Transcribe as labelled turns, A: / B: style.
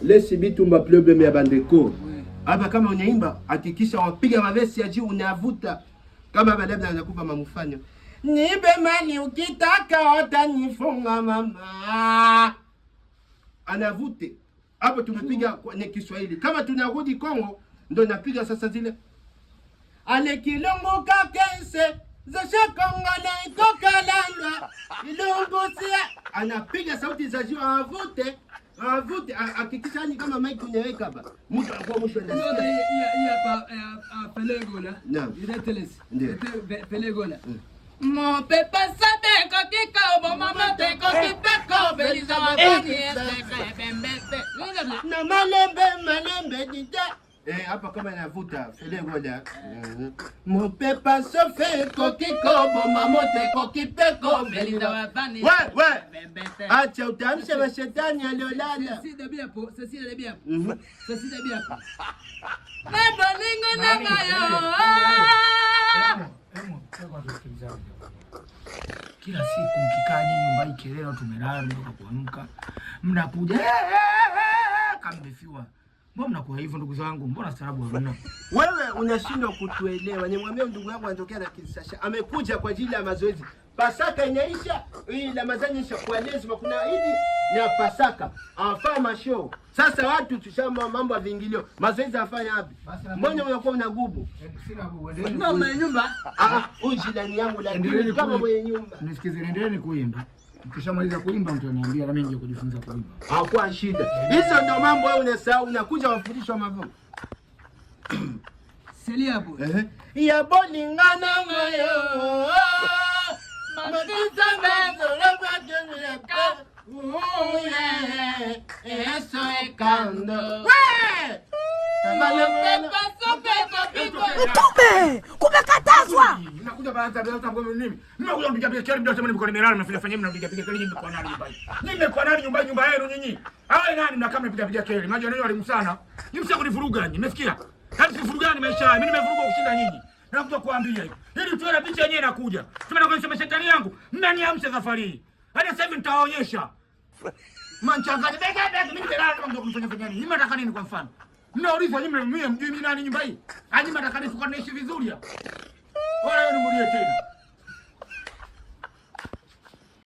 A: Lesi bitumba problème ya bandeko. Hapa kama unaimba hakikisha wapiga mavesi ya juu unavuta kama labda anakupa mamufanya. Nibe mani ukitaka utanifunga mama. Anavute. Hapo tumepiga kwa Kiswahili. Kama tunarudi Kongo ndo napiga sasa zile. Ale kilungu kakense zasha Kongo na ikokalanga. Ilungu sia anapiga sauti za juu avute. Avute hakikisha ni kama mic unaweka hapa. Mtu anakuwa mwisho anasikia.
B: Hii hapa Pelegola. Ireteles. Pelegola. Mon pepa sabe kokiko mama te kokipeko beliza wapani bembete.
A: Na malembe dita. Hapa kama inavuta Pelegola. Mon pepa sofe kokiko mama te kokipeko beliza wapani. We. Acha utamsha mashetani aliolala.
B: Ceci de bien po. Mambo ningo na mayo.
C: Kila siku mkikaa nyinyi nyumbani kelele tumelala mpaka kuamka. Mnakuja kama mmefiwa. Mbona mnakuwa hivyo ndugu zangu? Mbona staarabu hamna?
A: Wewe unashindwa kutuelewa. Nimwambia ndugu yangu anatokea na Kinshasa. Amekuja kwa ajili ya mazoezi. Pasaka inaisha, hii Ramadhani inaisha, kwa lazima kuna hili na Pasaka. Afanya show. Sasa watu tushamba mambo ya vingilio. Mazoezi afanya wapi? Mbona unakuwa unagubu?
C: Sina gubu.
B: Na mwenye nyumba?
A: Uji ndani yangu lakini kama mwenye nyumba.
C: Nisikize, endeleeni kuimba. Ukishamaliza kuimba mtaniambia na mimi nje kujifunza kuimba.
A: Hakuwa shida. Hizo ndio mambo wewe unasahau, unakuja wafundishwa mambo.
B: Seli hapo.
A: Ya bolingana moyo. Mabisa mezo leba jumleka. Eso ekando.
D: Mtume, kumekatazwa.
C: Mnakuja baada ya kwa nini? Mnakuja mpiga kelele bila sema niko nimelala mnafanya mnapiga kelele nyinyi kwa nani nyumbani? Nyinyi kwa nani nyumba yenu nyinyi? Hawa nani mnakaa mnapiga kelele? Maji yenu walimu sana. Ni msako kunivuruga nyinyi. Mmesikia? Hadi kufurugani maisha. Mimi nimevuruga kushinda nyinyi. Nakuja kuambia hivi. Ili tuone picha yenyewe inakuja. Tumeenda kuonyesha shetani yangu. Mnaniamsha safari hii. Hadi sasa hivi nitawaonyesha. Manchanganya bega mimi nilala kama mtu kumfanya fanya nini? Mimi nataka nini kwa mfano? Mnauliza nyinyi mjui mimi nani nyumba hii? Hadi mnataka nifuka naishi vizuri hapa. Wala yeye ni mulie tena.